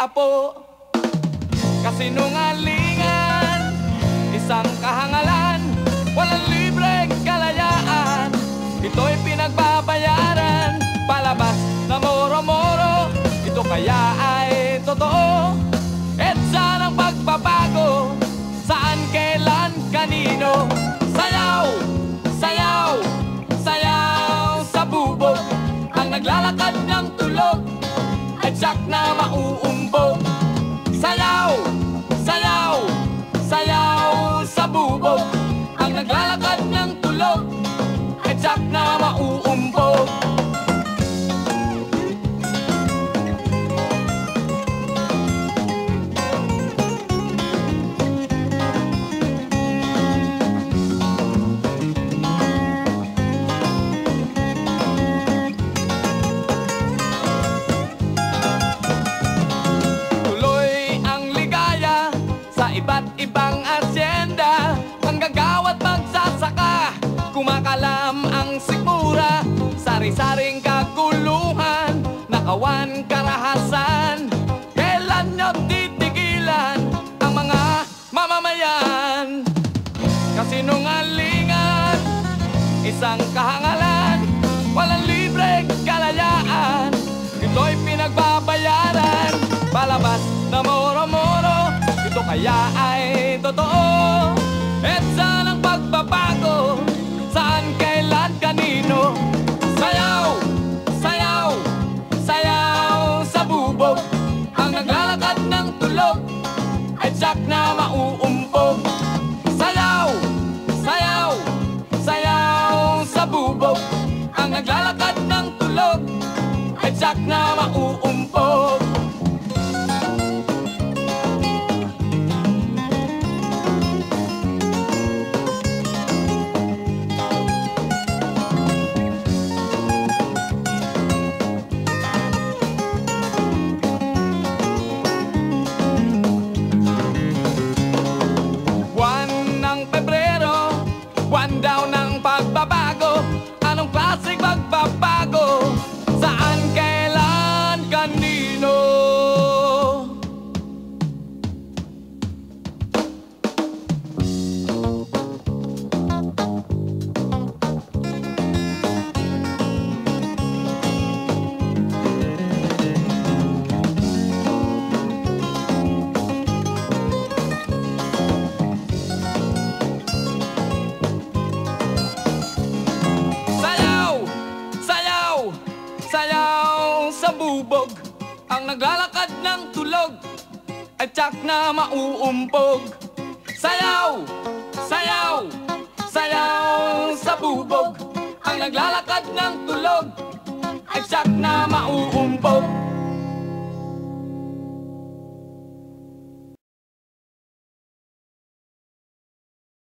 apo. Kasinungalingan, isang kahangalan, walang libreng kalayaan. Ito'y pinagbabayaran, palabas na moro-moro. Ito kaya ay totoo, EDSA ng pagbabago, saan, kailan, kanino. Sayaw, sayaw, sayaw sa bubog, ang naglalakad ng tulog ay tiyak na mauumbog. Sayaw, sayaw, sayaw sa bubog, ang naglalakad ng tulog ay tiyak na mauumbog. Iba't ibang asyenda, manggagawa't magsasaka, kumakalam ang sikmura, sari-saring kaguluhan, nakawan karahasan. Kailan nyo titigilan ang mga mamamayan? Kasinungalingan, isang kahangalan, walang libreng kalayaan. Ito'y pinagbabayaran, palabas na moro-moro. Ito kaya ay totoo, EDSA ng pagbabago, saan, kailan, kanino. Sayaw, sayaw, sayaw sa bubog, ang naglalakad ng tulog ay tiyak na mauumpog. Sayaw, sayaw, sayaw sa bubog, ang naglalakad ng tulog ay tiyak na mauumpog. Buwan daw ng pagbabago, anong klaseng pagbabago, saan, kailan, kanino. Sayaw sa bubog, ang naglalakad ng tulog ay tiyak na mauumpog. Sayaw, sayaw, sayaw sa bubog, ang naglalakad ng tulog ay tiyak na mauumpog.